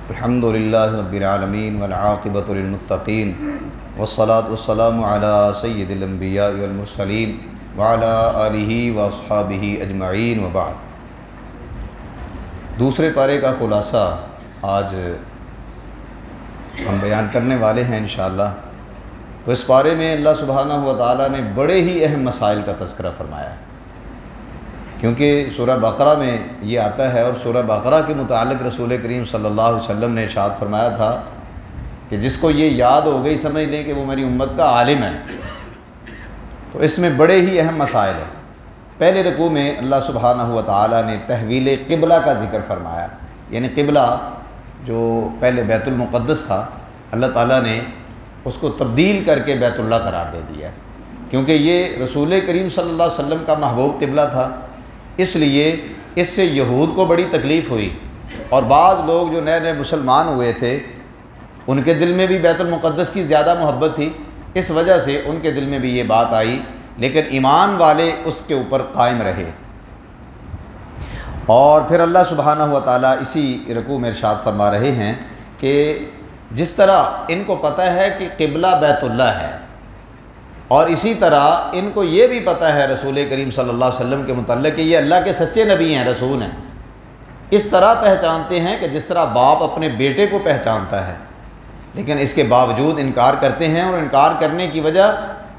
الحمد للہ رب العالمین والعاقبۃ للمتقین والصلاة والسلام علی سید الانبیاء والمرسلین وعلی آلہ واصحابہ اجمعین وبعد۔ دوسرے پارے کا خلاصہ آج ہم بیان کرنے والے ہیں انشاءاللہ۔ تو اس پارے میں اللہ سبحانہ و تعالیٰ نے بڑے ہی اہم مسائل کا تذکرہ فرمایا ہے، کیونکہ سورہ بقرہ میں یہ آتا ہے، اور سورہ بقرہ کے متعلق رسول کریم صلی اللہ علیہ وسلم نے ارشاد فرمایا تھا کہ جس کو یہ یاد ہو گئی سمجھ لیں کہ وہ میری امت کا عالم ہے۔ تو اس میں بڑے ہی اہم مسائل ہیں۔ پہلے رکوع میں اللہ سبحانہ و تعالیٰ نے تحویل قبلہ کا ذکر فرمایا، یعنی قبلہ جو پہلے بیت المقدس تھا، اللہ تعالیٰ نے اس کو تبدیل کر کے بیت اللہ قرار دے دیا ہے، کیونکہ یہ رسول کریم صلی اللہ علیہ وسلم کا محبوب قبلہ تھا۔ اس لیے اس سے یہود کو بڑی تکلیف ہوئی، اور بعض لوگ جو نئے نئے مسلمان ہوئے تھے ان کے دل میں بھی بیت المقدس کی زیادہ محبت تھی، اس وجہ سے ان کے دل میں بھی یہ بات آئی، لیکن ایمان والے اس کے اوپر قائم رہے۔ اور پھر اللہ سبحانہ و تعالیٰ اسی رکوع میں ارشاد فرما رہے ہیں کہ جس طرح ان کو پتہ ہے کہ قبلہ بیت اللہ ہے، اور اسی طرح ان کو یہ بھی پتہ ہے رسول کریم صلی اللہ علیہ وسلم کے متعلق کہ یہ اللہ کے سچے نبی ہیں، رسول ہیں، اس طرح پہچانتے ہیں کہ جس طرح باپ اپنے بیٹے کو پہچانتا ہے، لیکن اس کے باوجود انکار کرتے ہیں، اور انکار کرنے کی وجہ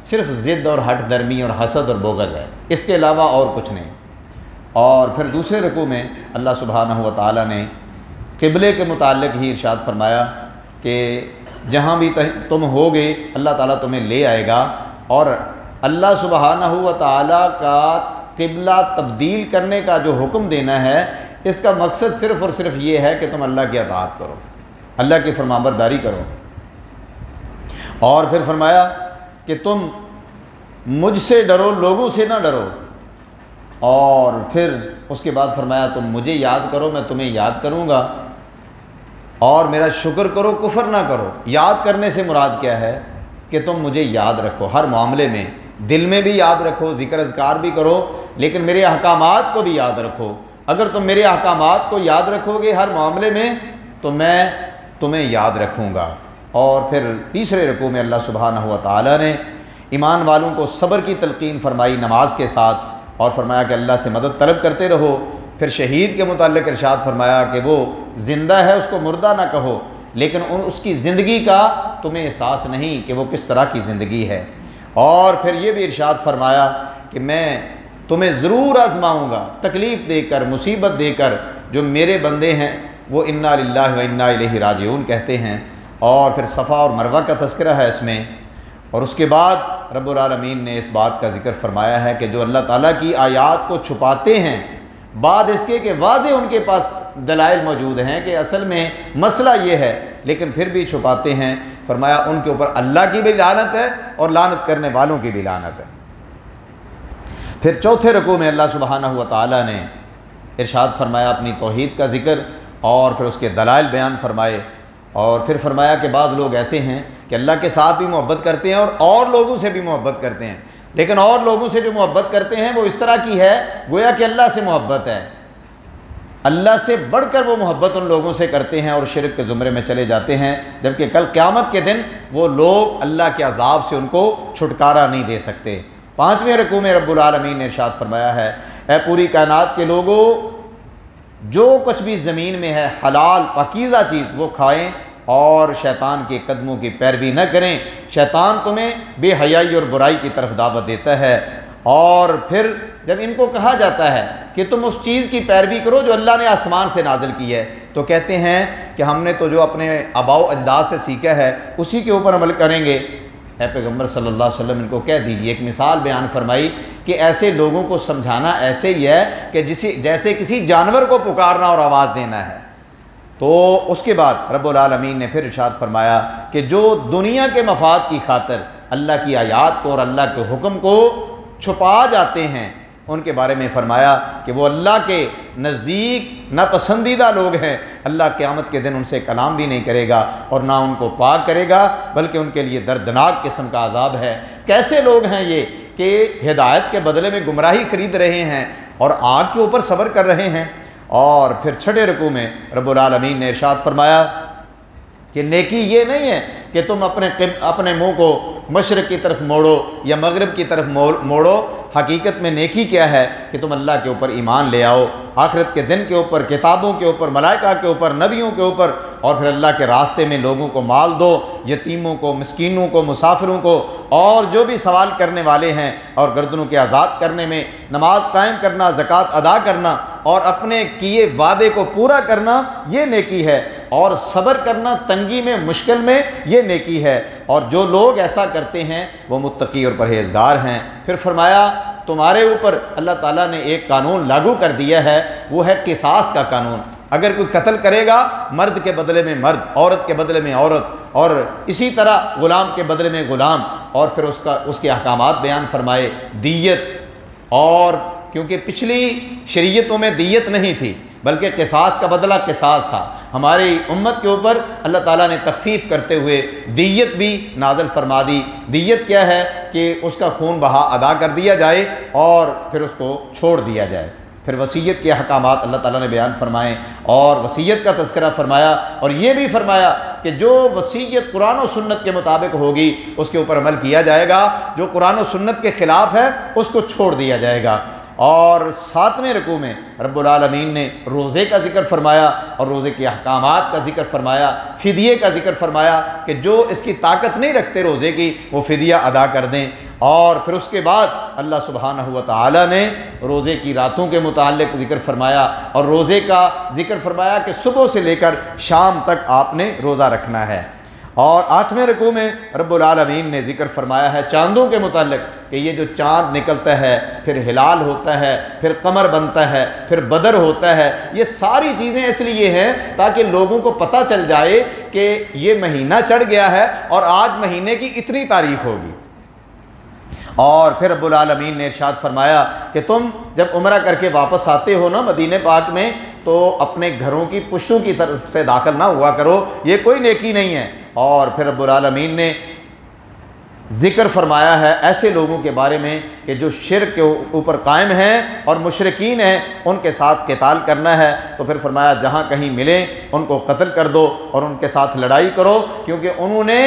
صرف ضد اور ہٹ درمی اور حسد اور بغض ہے، اس کے علاوہ اور کچھ نہیں۔ اور پھر دوسرے رکوع میں اللہ سبحانہ و تعالیٰ نے قبلے کے متعلق ہی ارشاد فرمایا کہ جہاں بھی تم ہوگے اللہ تعالیٰ تمہیں لے آئے گا، اور اللہ سبحانہ و تعالیٰ کا قبلہ تبدیل کرنے کا جو حکم دینا ہے، اس کا مقصد صرف اور صرف یہ ہے کہ تم اللہ کی اطاعت کرو، اللہ کی فرمانبرداری کرو۔ اور پھر فرمایا کہ تم مجھ سے ڈرو، لوگوں سے نہ ڈرو، اور پھر اس کے بعد فرمایا تم مجھے یاد کرو، میں تمہیں یاد کروں گا، اور میرا شکر کرو، کفر نہ کرو۔ یاد کرنے سے مراد کیا ہے کہ تم مجھے یاد رکھو، ہر معاملے میں دل میں بھی یاد رکھو، ذکر اذکار بھی کرو، لیکن میرے احکامات کو بھی یاد رکھو۔ اگر تم میرے احکامات کو یاد رکھو گے ہر معاملے میں تو میں تمہیں یاد رکھوں گا۔ اور پھر تیسرے رکوع میں اللہ سبحانہ و تعالیٰ نے ایمان والوں کو صبر کی تلقین فرمائی نماز کے ساتھ، اور فرمایا کہ اللہ سے مدد طلب کرتے رہو۔ پھر شہید کے متعلق ارشاد فرمایا کہ وہ زندہ ہے، اس کو مردہ نہ کہو، لیکن اس کی زندگی کا تمہیں احساس نہیں کہ وہ کس طرح کی زندگی ہے۔ اور پھر یہ بھی ارشاد فرمایا کہ میں تمہیں ضرور آزماؤں گا، تکلیف دے کر، مصیبت دے کر۔ جو میرے بندے ہیں وہ انا للہ و انا الیہ راجعون کہتے ہیں۔ اور پھر صفا اور مروہ کا تذکرہ ہے اس میں، اور اس کے بعد رب العالمین نے اس بات کا ذکر فرمایا ہے کہ جو اللہ تعالیٰ کی آیات کو چھپاتے ہیں بعد اس کے کہ واضح ان کے پاس دلائل موجود ہیں کہ اصل میں مسئلہ یہ ہے، لیکن پھر بھی چھپاتے ہیں، فرمایا ان کے اوپر اللہ کی بھی لعنت ہے اور لعنت کرنے والوں کی بھی لعنت ہے۔ پھر چوتھے رکوع میں اللہ سبحانہ و تعالیٰ نے ارشاد فرمایا اپنی توحید کا ذکر، اور پھر اس کے دلائل بیان فرمائے، اور پھر فرمایا کہ بعض لوگ ایسے ہیں کہ اللہ کے ساتھ بھی محبت کرتے ہیں اور لوگوں سے بھی محبت کرتے ہیں، لیکن اور لوگوں سے جو محبت کرتے ہیں وہ اس طرح کی ہے گویا کہ اللہ سے محبت ہے، اللہ سے بڑھ کر وہ محبت ان لوگوں سے کرتے ہیں اور شرک کے زمرے میں چلے جاتے ہیں، جبکہ کل قیامت کے دن وہ لوگ اللہ کے عذاب سے ان کو چھٹکارا نہیں دے سکتے۔ پانچویں رکوع میں رب العالمین نے ارشاد فرمایا ہے اے پوری کائنات کے لوگوں، جو کچھ بھی زمین میں ہے حلال پاکیزہ چیز وہ کھائیں، اور شیطان کے قدموں کی پیروی نہ کریں، شیطان تمہیں بے حیائی اور برائی کی طرف دعوت دیتا ہے۔ اور پھر جب ان کو کہا جاتا ہے کہ تم اس چیز کی پیروی کرو جو اللہ نے آسمان سے نازل کی ہے، تو کہتے ہیں کہ ہم نے تو جو اپنے آباء و اجداد سے سیکھا ہے اسی کے اوپر عمل کریں گے۔ اے پیغمبر صلی اللہ علیہ وسلم ان کو کہہ دیجیے، ایک مثال بیان فرمائی کہ ایسے لوگوں کو سمجھانا ایسے ہی ہے کہ جیسے کسی جانور کو پکارنا اور آواز دینا ہے۔ تو اس کے بعد رب العالمین نے پھر ارشاد فرمایا کہ جو دنیا کے مفاد کی خاطر اللہ کی آیات کو اور اللہ کے حکم کو چھپا جاتے ہیں، ان کے بارے میں فرمایا کہ وہ اللہ کے نزدیک ناپسندیدہ لوگ ہیں، اللہ قیامت کے دن ان سے کلام بھی نہیں کرے گا اور نہ ان کو پاک کرے گا، بلکہ ان کے لیے دردناک قسم کا عذاب ہے۔ کیسے لوگ ہیں یہ کہ ہدایت کے بدلے میں گمراہی خرید رہے ہیں اور آگ کے اوپر صبر کر رہے ہیں۔ اور پھر چھٹے رکوع میں رب العالمین نے ارشاد فرمایا کہ نیکی یہ نہیں ہے کہ تم اپنے منہ کو مشرق کی طرف موڑو یا مغرب کی طرف موڑو، حقیقت میں نیکی کیا ہے کہ تم اللہ کے اوپر ایمان لے آؤ، آخرت کے دن کے اوپر، کتابوں کے اوپر، ملائکہ کے اوپر، نبیوں کے اوپر، اور پھر اللہ کے راستے میں لوگوں کو مال دو، یتیموں کو، مسکینوں کو، مسافروں کو، اور جو بھی سوال کرنے والے ہیں، اور گردنوں کے آزاد کرنے میں، نماز قائم کرنا، زکوٰۃ ادا کرنا، اور اپنے کیے وعدے کو پورا کرنا، یہ نیکی ہے، اور صبر کرنا تنگی میں، مشکل میں، یہ نیکی ہے، اور جو لوگ ایسا کرتے ہیں وہ متقی اور پرہیزگار ہیں۔ پھر فرمایا تمہارے اوپر اللہ تعالیٰ نے ایک قانون لاگو کر دیا ہے، وہ ہے قصاص کا قانون۔ اگر کوئی قتل کرے گا، مرد کے بدلے میں مرد، عورت کے بدلے میں عورت، اور اسی طرح غلام کے بدلے میں غلام، اور پھر اس کے احکامات بیان فرمائے، دیت، اور کیونکہ پچھلی شریعتوں میں دیت نہیں تھی بلکہ قصاص کا بدلہ قصاص تھا، ہماری امت کے اوپر اللہ تعالیٰ نے تخفیف کرتے ہوئے دیت بھی نازل فرما دی۔ دیت کیا ہے کہ اس کا خون بہا ادا کر دیا جائے اور پھر اس کو چھوڑ دیا جائے۔ پھر وصیت کے احکامات اللہ تعالیٰ نے بیان فرمائے اور وصیت کا تذکرہ فرمایا، اور یہ بھی فرمایا کہ جو وصیت قرآن و سنت کے مطابق ہوگی اس کے اوپر عمل کیا جائے گا، جو قرآن و سنت کے خلاف ہے اس کو چھوڑ دیا جائے گا۔ اور 7ویں رکوع میں رب العالمین نے روزے کا ذکر فرمایا اور روزے کے احکامات کا ذکر فرمایا، فدیے کا ذکر فرمایا کہ جو اس کی طاقت نہیں رکھتے روزے کی وہ فدیہ ادا کر دیں، اور پھر اس کے بعد اللہ سبحانہ و تعالی نے روزے کی راتوں کے متعلق ذکر فرمایا اور روزے کا ذکر فرمایا کہ صبح سے لے کر شام تک آپ نے روزہ رکھنا ہے۔ اور 8ویں رکوع میں رب العالمین نے ذکر فرمایا ہے چاندوں کے متعلق کہ یہ جو چاند نکلتا ہے، پھر ہلال ہوتا ہے، پھر قمر بنتا ہے، پھر بدر ہوتا ہے، یہ ساری چیزیں اس لیے ہیں تاکہ لوگوں کو پتہ چل جائے کہ یہ مہینہ چڑھ گیا ہے اور آج مہینے کی اتنی تاریخ ہوگی۔ اور پھر رب العالمین نے ارشاد فرمایا کہ تم جب عمرہ کر کے واپس آتے ہو نا مدینہ پاک میں تو اپنے گھروں کی پشتوں کی طرف سے داخل نہ ہوا کرو، یہ کوئی نیکی نہیں ہے۔ اور پھر رب العالمین نے ذکر فرمایا ہے ایسے لوگوں کے بارے میں کہ جو شرک کے اوپر قائم ہیں اور مشرکین ہیں، ان کے ساتھ قتال کرنا ہے، تو پھر فرمایا جہاں کہیں ملیں ان کو قتل کر دو اور ان کے ساتھ لڑائی کرو، کیونکہ انہوں نے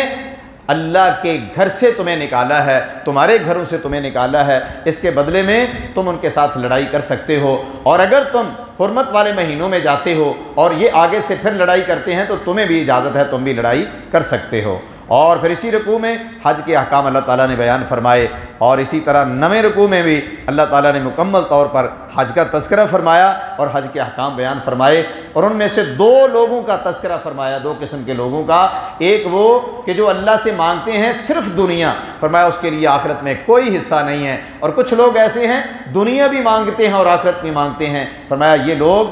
اللہ کے گھر سے تمہیں نکالا ہے، تمہارے گھروں سے تمہیں نکالا ہے، اس کے بدلے میں تم ان کے ساتھ لڑائی کر سکتے ہو، اور اگر تم حرمت والے مہینوں میں جاتے ہو اور یہ آگے سے پھر لڑائی کرتے ہیں تو تمہیں بھی اجازت ہے، تم بھی لڑائی کر سکتے ہو۔ اور پھر اسی رکوع میں حج کے احکام اللہ تعالیٰ نے بیان فرمائے، اور اسی طرح 9ویں رکوع میں بھی اللہ تعالیٰ نے مکمل طور پر حج کا تذکرہ فرمایا اور حج کے احکام بیان فرمائے، اور ان میں سے 2 لوگوں کا تذکرہ فرمایا، 2 قسم کے لوگوں کا، ایک وہ کہ جو اللہ سے مانگتے ہیں صرف دنیا، فرمایا اس کے لیے آخرت میں کوئی حصہ نہیں ہے، اور کچھ لوگ ایسے ہیں دنیا بھی مانگتے ہیں اور آخرت بھی مانگتے ہیں، فرمایا یہ لوگ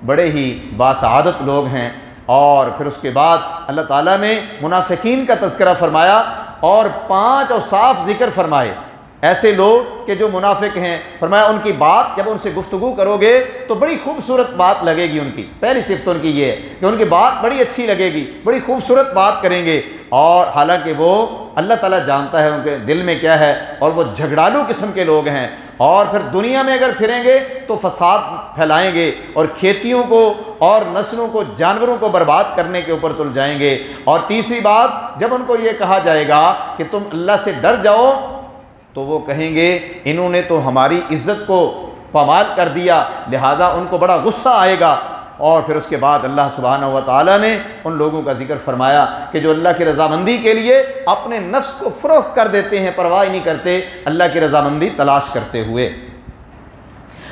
بڑے ہی باسعادت لوگ ہیں۔ اور پھر اس کے بعد اللہ تعالیٰ نے منافقین کا تذکرہ فرمایا اور 5 اوصاف ذکر فرمائے، ایسے لوگ کہ جو منافق ہیں، فرمایا ان کی بات جب ان سے گفتگو کرو گے تو بڑی خوبصورت بات لگے گی، ان کی پہلی صفت ان کی یہ ہے کہ ان کی بات بڑی اچھی لگے گی، بڑی خوبصورت بات کریں گے، اور حالانکہ وہ اللہ تعالیٰ جانتا ہے ان کے دل میں کیا ہے، اور وہ جھگڑالو قسم کے لوگ ہیں، اور پھر دنیا میں اگر پھریں گے تو فساد پھیلائیں گے اور کھیتیوں کو اور نسلوں کو، جانوروں کو برباد کرنے کے اوپر تل جائیں گے۔ اور تیسری بات، جب ان کو یہ کہا جائے گا کہ تم اللہ سے ڈر جاؤ تو وہ کہیں گے انہوں نے تو ہماری عزت کو پامال کر دیا، لہذا ان کو بڑا غصہ آئے گا۔ اور پھر اس کے بعد اللہ سبحانہ و تعالیٰ نے ان لوگوں کا ذکر فرمایا کہ جو اللہ کی رضامندی کے لیے اپنے نفس کو فروخت کر دیتے ہیں، پرواہ نہیں کرتے اللہ کی رضامندی تلاش کرتے ہوئے۔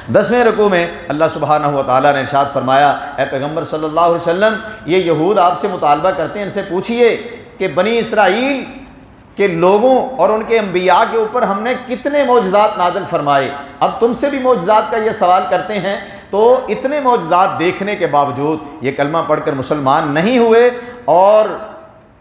10ویں رکوع میں اللہ سبحانہ و تعالیٰ نے ارشاد فرمایا، اے پیغمبر صلی اللہ علیہ وسلم، یہ یہود آپ سے مطالبہ کرتے ہیں، ان سے پوچھئے کہ بنی اسرائیل کہ لوگوں اور ان کے انبیاء کے اوپر ہم نے کتنے معجزات نازل فرمائے، اب تم سے بھی معجزات کا یہ سوال کرتے ہیں، تو اتنے معجزات دیکھنے کے باوجود یہ کلمہ پڑھ کر مسلمان نہیں ہوئے، اور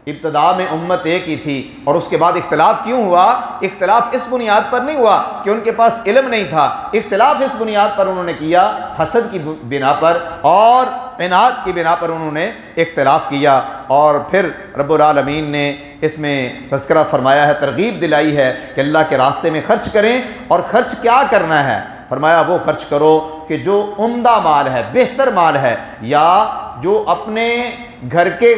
ابتدا میں امت ایک ہی تھی، اور اس کے بعد اختلاف کیوں ہوا؟ اختلاف اس بنیاد پر نہیں ہوا کہ ان کے پاس علم نہیں تھا، اختلاف اس بنیاد پر انہوں نے کیا حسد کی بنا پر اور عناد کی بنا پر انہوں نے اختلاف کیا۔ اور پھر رب العالمین نے اس میں تذکرہ فرمایا ہے، ترغیب دلائی ہے کہ اللہ کے راستے میں خرچ کریں، اور خرچ کیا کرنا ہے؟ فرمایا وہ خرچ کرو کہ جو عمدہ مال ہے، بہتر مال ہے، یا جو اپنے گھر کے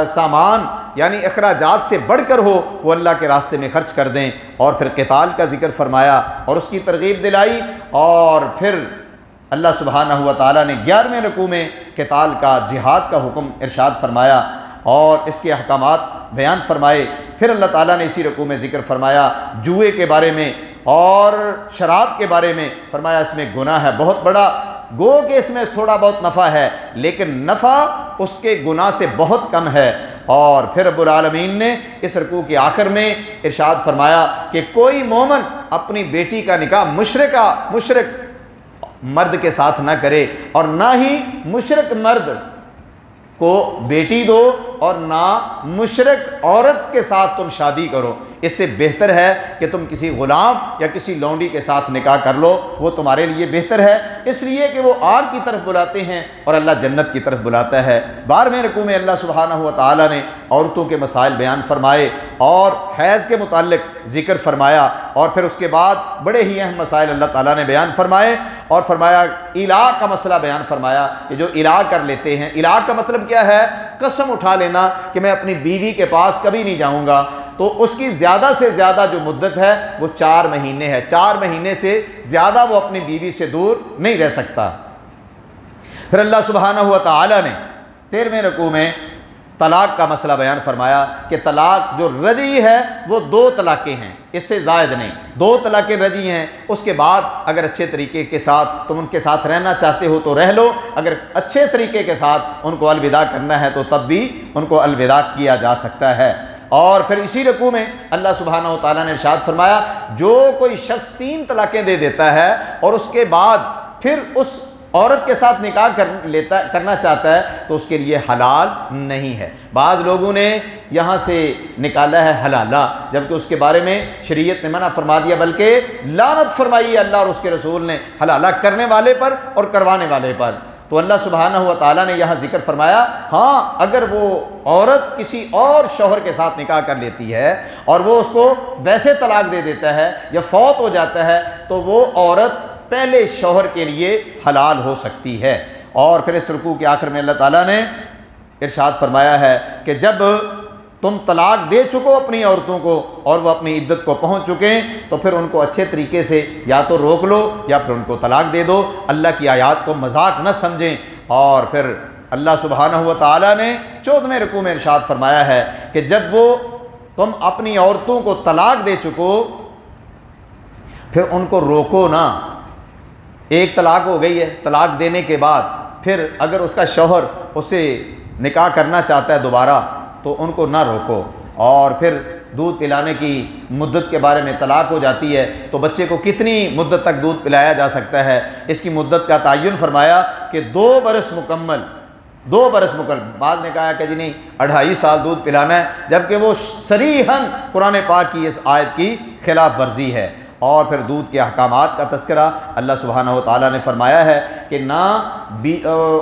سامان یعنی اخراجات سے بڑھ کر ہو، وہ اللہ کے راستے میں خرچ کر دیں۔ اور پھر قتال کا ذکر فرمایا اور اس کی ترغیب دلائی، اور پھر اللہ سبحانہ و تعالیٰ نے 11ویں رکوع میں قتال کا، جہاد کا حکم ارشاد فرمایا اور اس کے احکامات بیان فرمائے۔ پھر اللہ تعالیٰ نے اسی رکوع میں ذکر فرمایا جوئے کے بارے میں اور شراب کے بارے میں، فرمایا اس میں گناہ ہے بہت بڑا، گو کہ اس میں تھوڑا بہت نفع ہے لیکن نفع اس کے گناہ سے بہت کم ہے۔ اور پھر رب العالمین نے اس رکوع کے آخر میں ارشاد فرمایا کہ کوئی مومن اپنی بیٹی کا نکاح مشرک مرد کے ساتھ نہ کرے، اور نہ ہی مشرک مرد کو بیٹی دو اور نہ مشرک عورت کے ساتھ تم شادی کرو۔ اس سے بہتر ہے کہ تم کسی غلام یا کسی لونڈی کے ساتھ نکاح کر لو، وہ تمہارے لیے بہتر ہے، اس لیے کہ وہ آگ کی طرف بلاتے ہیں اور اللہ جنت کی طرف بلاتا ہے۔ 12ویں رکوع میں اللہ سبحانہ و تعالیٰ نے عورتوں کے مسائل بیان فرمائے اور حیض کے متعلق ذکر فرمایا، اور پھر اس کے بعد بڑے ہی اہم مسائل اللہ تعالیٰ نے بیان فرمائے، اور فرمایا الہ کا مسئلہ بیان فرمایا کہ جو الہ کر لیتے ہیں، الہ کا مطلب کیا ہے؟ قسم اٹھا لینا کہ میں اپنی بیوی کے پاس کبھی نہیں جاؤں گا، تو اس کی زیادہ سے زیادہ جو مدت ہے وہ 4 مہینے ہے، 4 مہینے سے زیادہ وہ اپنی بیوی سے دور نہیں رہ سکتا۔ پھر اللہ سبحانہ و تعالیٰ نے 13ویں رکوع میں طلاق کا مسئلہ بیان فرمایا کہ طلاق جو رجعی ہے وہ 2 طلاقیں ہیں، اس سے زائد نہیں، 2 طلاقیں رجعی ہیں۔ اس کے بعد اگر اچھے طریقے کے ساتھ تم ان کے ساتھ رہنا چاہتے ہو تو رہ لو، اگر اچھے طریقے کے ساتھ ان کو الوداع کرنا ہے تو تب بھی ان کو الوداع کیا جا سکتا ہے۔ اور پھر اسی رکوع میں اللہ سبحانہ و تعالیٰ نے ارشاد فرمایا جو کوئی شخص 3 طلاقیں دے دیتا ہے اور اس کے بعد پھر اس عورت کے ساتھ نکاح کرنا چاہتا ہے تو اس کے لیے حلال نہیں ہے۔ بعض لوگوں نے یہاں سے نکالا ہے حلالہ، جبکہ اس کے بارے میں شریعت نے منع فرما دیا، بلکہ لعنت فرمائی اللہ اور اس کے رسول نے حلالہ کرنے والے پر اور کروانے والے پر۔ تو اللہ سبحانہ و تعالیٰ نے یہاں ذکر فرمایا ہاں اگر وہ عورت کسی اور شوہر کے ساتھ نکاح کر لیتی ہے اور وہ اس کو ویسے طلاق دے دیتا ہے یا فوت ہو جاتا ہے تو وہ عورت پہلے شوہر کے لیے حلال ہو سکتی ہے۔ اور پھر اس رکوع کے آخر میں اللہ تعالیٰ نے ارشاد فرمایا ہے کہ جب تم طلاق دے چکو اپنی عورتوں کو اور وہ اپنی عدت کو پہنچ چکیں تو پھر ان کو اچھے طریقے سے یا تو روک لو یا پھر ان کو طلاق دے دو، اللہ کی آیات کو مذاق نہ سمجھیں۔ اور پھر اللہ سبحانہ و تعالیٰ نے 14ویں رکوع میں ارشاد فرمایا ہے کہ جب وہ تم اپنی عورتوں کو طلاق دے چکو پھر ان کو روکو نہ۔ ایک طلاق ہو گئی ہے، طلاق دینے کے بعد پھر اگر اس کا شوہر اسے نکاح کرنا چاہتا ہے دوبارہ تو ان کو نہ روکو۔ اور پھر دودھ پلانے کی مدت کے بارے میں طلاق ہو جاتی ہے تو بچے کو کتنی مدت تک دودھ پلایا جا سکتا ہے، اس کی مدت کا تعین فرمایا کہ 2 برس مکمل۔ بعض نے کہا کہ جی نہیں 2.5 سال دودھ پلانا ہے، جبکہ وہ صریحاً قرآن پاک کی اس آیت کی خلاف ورزی ہے۔ اور پھر دودھ کے احکامات کا تذکرہ اللہ سبحانہ و تعالیٰ نے فرمایا ہے کہ نہ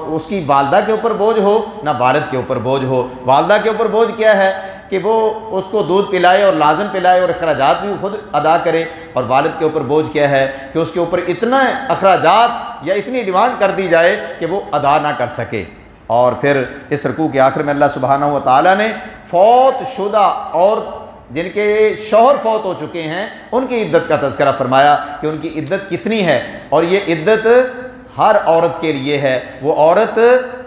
اس کی والدہ کے اوپر بوجھ ہو نہ والد کے اوپر بوجھ ہو۔ والدہ کے اوپر بوجھ کیا ہے کہ وہ اس کو دودھ پلائے اور لازم پلائے اور اخراجات بھی خود ادا کرے، اور والد کے اوپر بوجھ کیا ہے کہ اس کے اوپر اتنا اخراجات یا اتنی ڈیمانڈ کر دی جائے کہ وہ ادا نہ کر سکے۔ اور پھر اس رکوع کے آخر میں اللہ سبحانہ و تعالیٰ نے فوت شدہ اور جن کے شوہر فوت ہو چکے ہیں ان کی عدت کا تذکرہ فرمایا کہ ان کی عدت کتنی ہے، اور یہ عدت ہر عورت کے لیے ہے۔ وہ عورت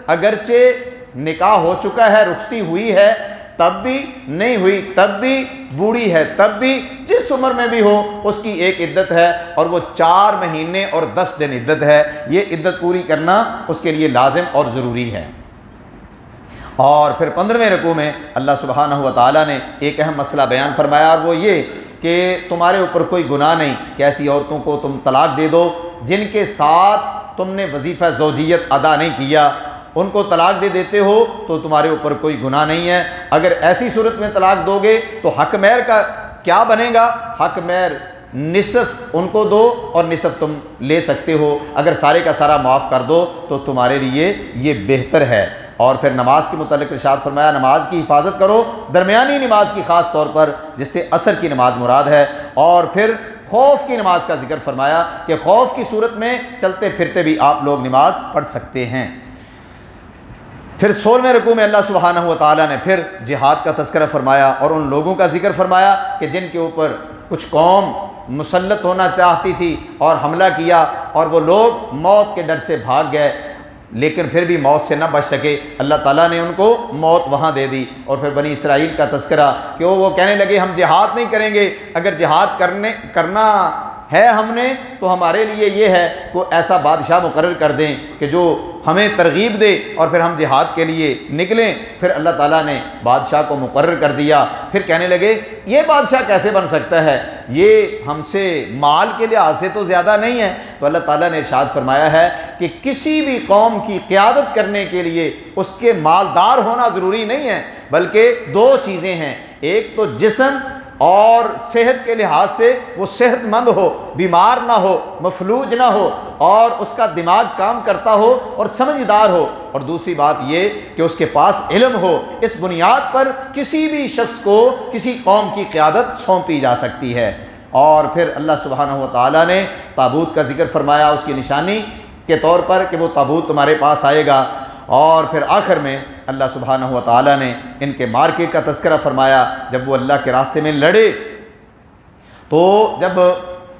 اگرچہ نکاح ہو چکا ہے، رخصتی ہوئی ہے، تب بھی نہیں ہوئی، تب بھی بوڑھی ہے، تب بھی جس عمر میں بھی ہو اس کی ایک عدت ہے، اور وہ 4 مہینے اور 10 دن عدت ہے۔ یہ عدت پوری کرنا اس کے لیے لازم اور ضروری ہے۔ اور پھر 15ویں رکوع میں اللہ سبحانہ و تعالیٰ نے ایک اہم مسئلہ بیان فرمایا، اور وہ یہ کہ تمہارے اوپر کوئی گناہ نہیں کہ ایسی عورتوں کو تم طلاق دے دو جن کے ساتھ تم نے وظیفہ زوجیت ادا نہیں کیا، ان کو طلاق دے دیتے ہو تو تمہارے اوپر کوئی گناہ نہیں ہے۔ اگر ایسی صورت میں طلاق دو گے تو حق مہر کا کیا بنے گا؟ حق مہر نصف ان کو دو اور نصف تم لے سکتے ہو، اگر سارے کا سارا معاف کر دو تو تمہارے لیے یہ بہتر ہے۔ اور پھر نماز کے متعلق ارشاد فرمایا نماز کی حفاظت کرو، درمیانی نماز کی خاص طور پر، جس سے عصر کی نماز مراد ہے۔ اور پھر خوف کی نماز کا ذکر فرمایا کہ خوف کی صورت میں چلتے پھرتے بھی آپ لوگ نماز پڑھ سکتے ہیں۔ پھر 16ویں رکوع میں اللہ سبحانہ و تعالیٰ نے پھر جہاد کا تذکرہ فرمایا اور ان لوگوں کا ذکر فرمایا کہ جن کے اوپر کچھ قوم مسلط ہونا چاہتی تھی اور حملہ کیا اور وہ لوگ موت کے ڈر سے بھاگ گئے، لیکن پھر بھی موت سے نہ بچ سکے، اللہ تعالیٰ نے ان کو موت وہاں دے دی۔ اور پھر بنی اسرائیل کا تذکرہ کہ وہ کہنے لگے ہم جہاد نہیں کریں گے، اگر جہاد کرنا ہے ہم نے تو ہمارے لیے یہ ہے کہ ایسا بادشاہ مقرر کر دیں کہ جو ہمیں ترغیب دے اور پھر ہم جہاد کے لیے نکلیں۔ پھر اللہ تعالیٰ نے بادشاہ کو مقرر کر دیا۔ پھر کہنے لگے یہ بادشاہ کیسے بن سکتا ہے، یہ ہم سے مال کے لحاظ سے تو زیادہ نہیں ہے۔ تو اللہ تعالیٰ نے ارشاد فرمایا ہے کہ کسی بھی قوم کی قیادت کرنے کے لیے اس کے مالدار ہونا ضروری نہیں ہے، بلکہ دو چیزیں ہیں، ایک تو جسم اور صحت کے لحاظ سے وہ صحت مند ہو، بیمار نہ ہو، مفلوج نہ ہو، اور اس کا دماغ کام کرتا ہو اور سمجھدار ہو، اور دوسری بات یہ کہ اس کے پاس علم ہو۔ اس بنیاد پر کسی بھی شخص کو کسی قوم کی قیادت سونپی جا سکتی ہے۔ اور پھر اللہ سبحانہ و تعالیٰ نے تابوت کا ذکر فرمایا اس کی نشانی کے طور پر کہ وہ تابوت تمہارے پاس آئے گا۔ اور پھر آخر میں اللہ سبحانہ و تعالیٰ نے ان کے مارکے کا تذکرہ فرمایا، جب وہ اللہ کے راستے میں لڑے تو جب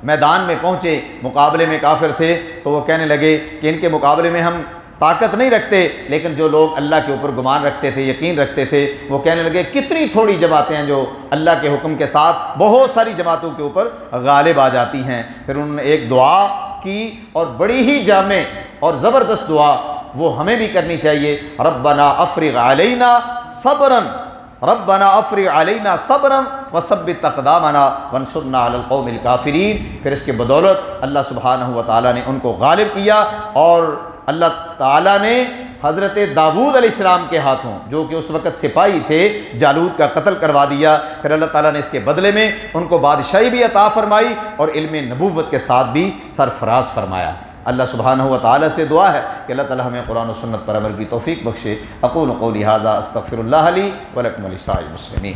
میدان میں پہنچے، مقابلے میں کافر تھے، تو وہ کہنے لگے کہ ان کے مقابلے میں ہم طاقت نہیں رکھتے، لیکن جو لوگ اللہ کے اوپر گمان رکھتے تھے، یقین رکھتے تھے، وہ کہنے لگے کتنی تھوڑی جماعتیں ہیں جو اللہ کے حکم کے ساتھ بہت ساری جماعتوں کے اوپر غالب آ جاتی ہیں۔ پھر انہوں نے ایک دعا کی اور بڑی ہی جامع اور زبردست دعا، وہ ہمیں بھی کرنی چاہیے، ربنا افرغ علینا صبرا، ربنا افرغ علینا صبرا وثبت اقدامنا وانصرنا علی القوم الکافرین۔ پھر اس کے بدولت اللہ سبحانہ و تعالیٰ نے ان کو غالب کیا، اور اللہ تعالیٰ نے حضرت داؤد علیہ السلام کے ہاتھوں، جو کہ اس وقت سپاہی تھے، جالوت کا قتل کروا دیا۔ پھر اللہ تعالیٰ نے اس کے بدلے میں ان کو بادشاہی بھی عطا فرمائی اور علم نبوت کے ساتھ بھی سرفراز فرمایا۔ اللہ سبحانہ و تعالیٰ سے دعا ہے کہ اللہ تعالیٰ ہمیں قرآن و سنت پر عمل کی توفیق بخشے۔ اقول قولی ھذا استغفر اللہ لی ولکم ولسائر المسلمین۔